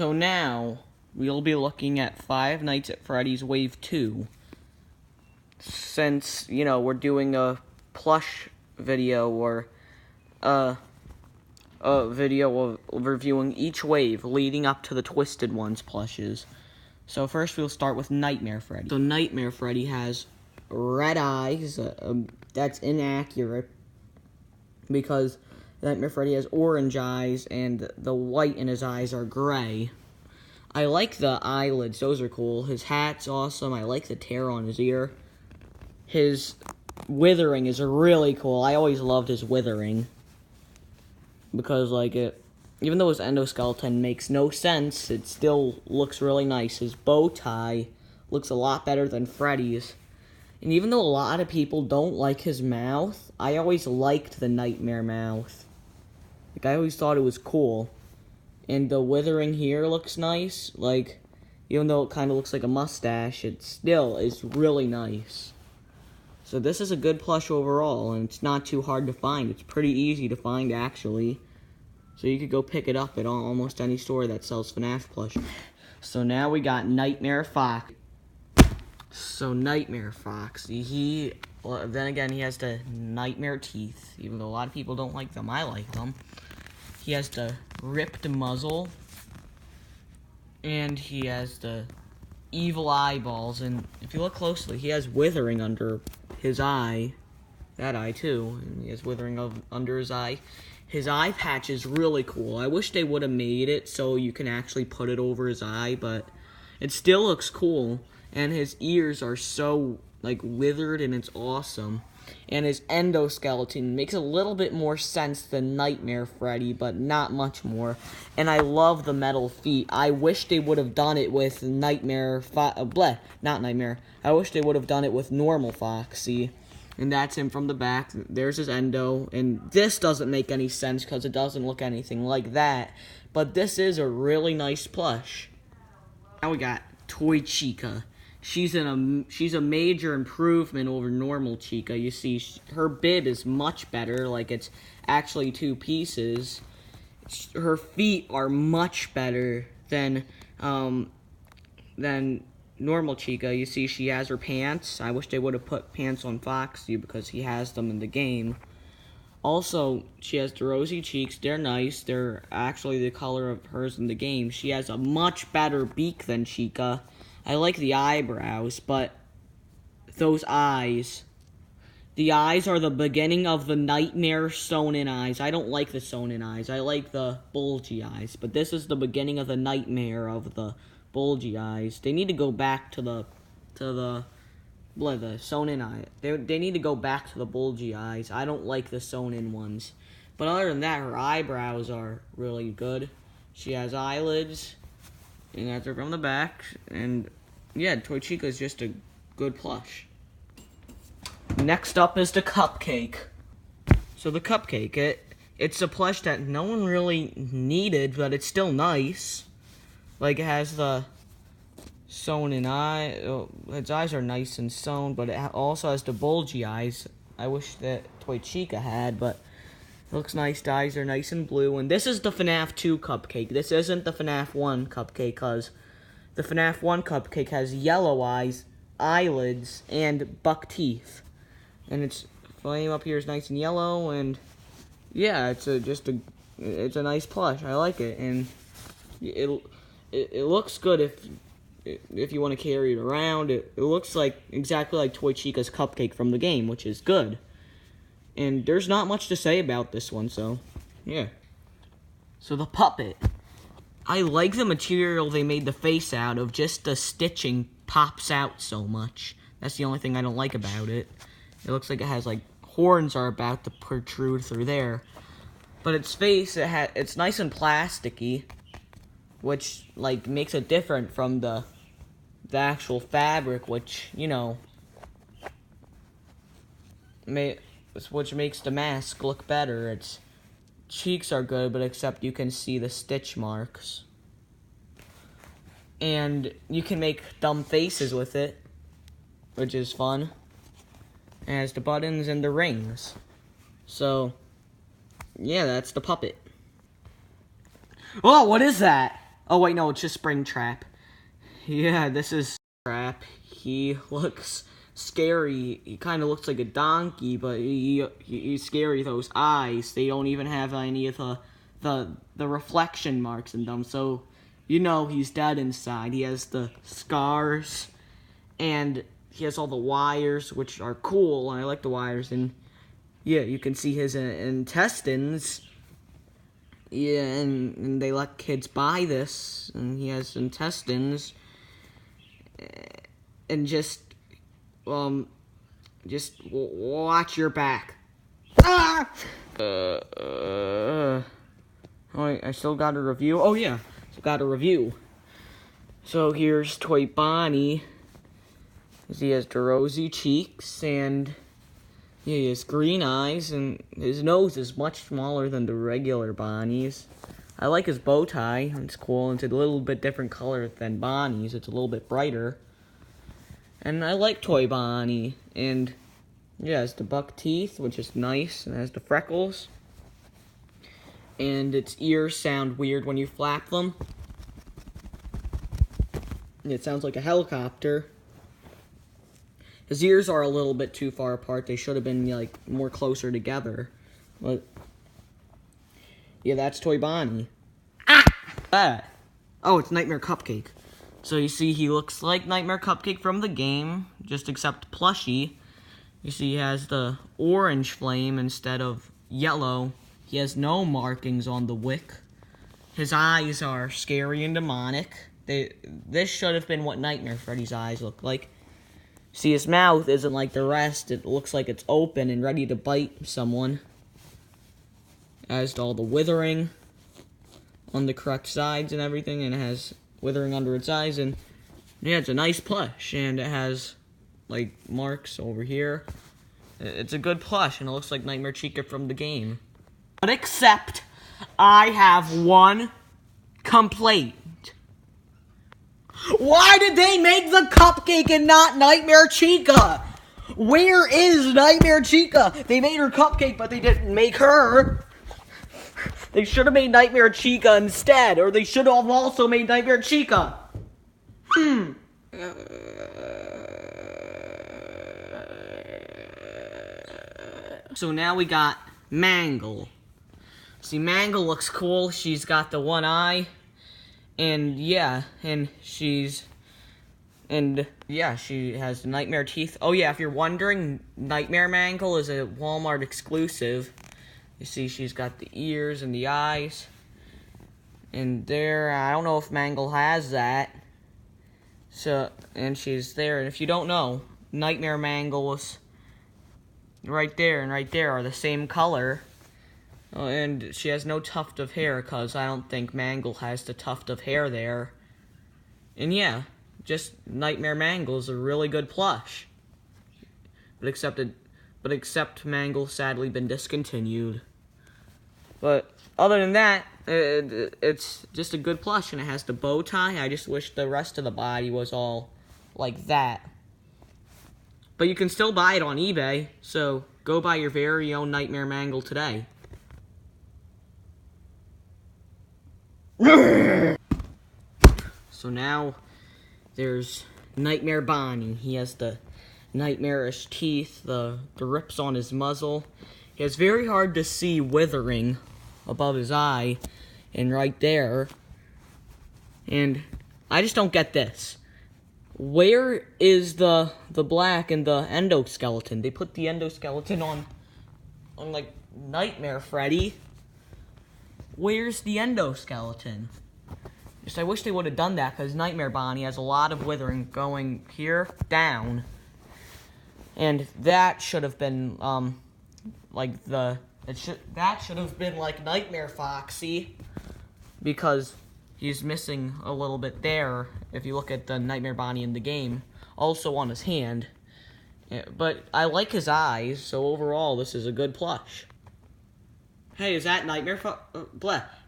So now, we'll be looking at Five Nights at Freddy's Wave 2. Since, we're doing a plush video or a video of reviewing each wave leading up to the Twisted Ones plushes. So first we'll start with Nightmare Freddy. So Nightmare Freddy has red eyes. That's inaccurate because Nightmare Freddy has orange eyes and the white in his eyes are gray. I like the eyelids, those are cool. His hat's awesome. I like the tear on his ear. His withering is really cool. I always loved his withering. Because, even though his endoskeleton makes no sense, it still looks really nice. His bow tie looks a lot better than Freddy's. And even though a lot of people don't like his mouth, I always liked the Nightmare mouth. I always thought it was cool. And the withering here looks nice. Even though it kind of looks like a mustache, it still is really nice. So this is a good plush overall, and it's not too hard to find. It's pretty easy to find, actually. So you could go pick it up at almost any store that sells FNAF plush. So now we got Nightmare Fox. So Nightmare Foxy, then again, he has the nightmare teeth. Even though a lot of people don't like them, I like them. He has the ripped muzzle. And he has the evil eyeballs. And if you look closely, he has withering under his eye. That eye, too. And he has withering under his eye. His eye patch is really cool. I wish they would have made it so you can actually put it over his eye, but it still looks cool. And his ears are so, withered, and it's awesome. And his endoskeleton makes a little bit more sense than Nightmare Freddy, but not much more. And I love the metal feet. I wish they would have done it with I wish they would have done it with normal Foxy. And that's him from the back. There's his endo. And this doesn't make any sense because it doesn't look anything like that. But this is a really nice plush. Now we got Toy Chica. She's a major improvement over normal Chica. You see, her bib is much better. It's actually two pieces. Her feet are much better than normal Chica. You see, she has her pants. I wish they would have put pants on Foxy because he has them in the game. Also, she has the rosy cheeks. They're nice. They're actually the color of hers in the game. She has a much better beak than Chica. I like the eyebrows, but those eyes. The eyes are the beginning of the nightmare sewn-in eyes. I don't like the sewn-in eyes. I like the bulgy eyes. But this is the beginning of the nightmare of the bulgy eyes. They need to go back to the sewn-in eye. They need to go back to the bulgy eyes. I don't like the sewn-in ones. But other than that, her eyebrows are really good. She has eyelids. And that's her from the back. And yeah, Toy Chica is just a good plush. Next up is the Cupcake. So the Cupcake, it's a plush that no one really needed, but it's still nice. It has the sewn-in eye. Its eyes are nice and sewn, but it also has the bulgy eyes. I wish that Toy Chica had, but it looks nice. The eyes are nice and blue. And this is the FNAF 2 Cupcake. This isn't the FNAF 1 Cupcake, because the FNAF 1 Cupcake has yellow eyes, eyelids, and buck teeth. And its flame up here is nice and yellow, and yeah, it's a nice plush. I like it, and it looks good if you want to carry it around. It looks exactly like Toy Chica's Cupcake from the game, which is good. And there's not much to say about this one, so yeah. So the puppet. I like the material they made the face out of. Just the stitching pops out so much. That's the only thing I don't like about it. It looks like it has horns are about to protrude through there. But its face, it's nice and plasticky, which makes it different from the actual fabric, which which makes the mask look better. Its cheeks are good, but except you can see the stitch marks. And you can make dumb faces with it, which is fun. It has the buttons and the rings. So, yeah, that's the puppet. Oh, what is that? Oh, wait, no, it's just Springtrap. Yeah, this is Springtrap. He looks scary. He kind of looks like a donkey, but he's scary. Those eyes, they don't even have any of the reflection marks in them, so you know he's dead inside. He has the scars, and he has all the wires, which are cool. I like the wires, and yeah, you can see his intestines. Yeah, and they let kids buy this, and he has intestines. And just watch your back. Ah! Oh, I still got a review. Oh yeah, still got a review. So here's Toy Bonnie. He has the rosy cheeks, and yeah, he has green eyes, and his nose is much smaller than the regular Bonnie's. I like his bow tie. It's cool. It's a little bit different color than Bonnie's. It's a little bit brighter. And I like Toy Bonnie. And yeah, it has the buck teeth, which is nice, and it has the freckles. And its ears sound weird when you flap them. It sounds like a helicopter. His ears are a little bit too far apart. They should have been like more closer together. But yeah, that's Toy Bonnie. Ah! Oh, it's Nightmare Cupcake. So you see he looks like Nightmare Cupcake from the game, just except plushy. You see he has the orange flame instead of yellow. He has no markings on the wick. His eyes are scary and demonic. This should have been what Nightmare Freddy's eyes look like. See, his mouth isn't like the rest. It looks like it's open and ready to bite someone. It has all the withering on the correct sides and everything, and it has withering under its eyes, and yeah, it's a nice plush, and it has like marks over here. It's a good plush, and it looks like Nightmare Chica from the game. But except, I have one complaint. Why did they make the cupcake and not Nightmare Chica? Where is Nightmare Chica? They made her cupcake, but they didn't make her. They should have made Nightmare Chica instead, or they should have also made Nightmare Chica. So now we got Mangle. See, Mangle looks cool. She's got the one eye. And yeah, she has nightmare teeth. Oh yeah, if you're wondering, Nightmare Mangle is a Walmart exclusive. You see, she's got the ears and the eyes. And there, I don't know if Mangle has that. So, and she's there. And if you don't know, Nightmare Mangle is right there and right there are the same color. Oh, and she has no tuft of hair, because I don't think Mangle has the tuft of hair there. And yeah, just Nightmare Mangle is a really good plush. But except Mangle sadly been discontinued. But other than that, it's just a good plush, and it has the bow tie. I just wish the rest of the body was all like that. But you can still buy it on eBay, so go buy your very own Nightmare Mangle today. So now there's Nightmare Bonnie. He has the nightmarish teeth, the rips on his muzzle. He has very hard to see withering above his eye and right there. And I just don't get this. Where is the black and the endoskeleton? They put the endoskeleton on like Nightmare Freddy. Where's the endoskeleton? Just I wish they would have done that, because Nightmare Bonnie has a lot of withering going here down. And that should have been that should have been like Nightmare Foxy, because he's missing a little bit there if you look at the Nightmare Bonnie in the game, also on his hand. Yeah, but I like his eyes, so overall this is a good plush. Hey, is that Nightmare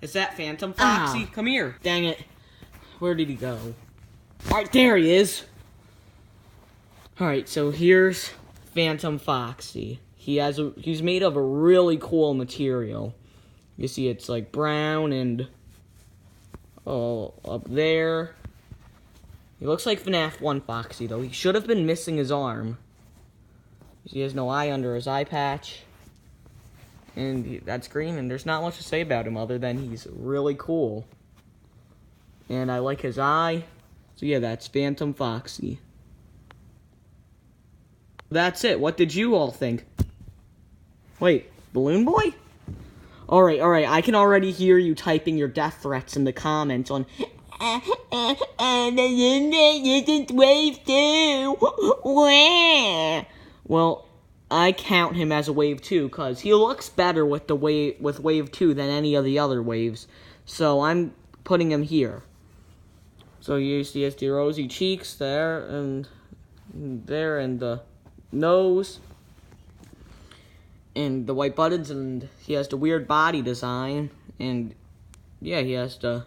is that Phantom Foxy? Come here. Dang it. Where did he go? Alright, there he is. Alright, so here's Phantom Foxy. He's made of a really cool material. You see it's like brown and Oh, up there. He looks like FNAF 1 Foxy, though. He should have been missing his arm. He has no eye under his eye patch. And that's green, and there's not much to say about him other than he's really cool. And I like his eye. So yeah, that's Phantom Foxy. That's it. What did you all think? Wait, Balloon Boy? Alright, I can already hear you typing your death threats in the comments on isn't wave 2. Well, I count him as a wave 2 because he looks better with wave 2 than any of the other waves. So I'm putting him here. So you see the rosy cheeks there and the nose and the white buttons, and he has the weird body design, and yeah, he has the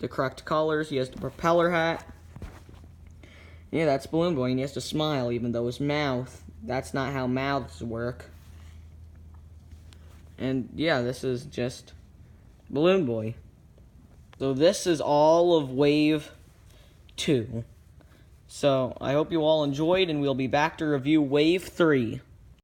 correct colors. He has the propeller hat. Yeah, that's Balloon Boy, and he has to smile even though his mouth, that's not how mouths work. And yeah, this is just Balloon Boy. So this is all of Wave 2. So I hope you all enjoyed, and we'll be back to review Wave 3.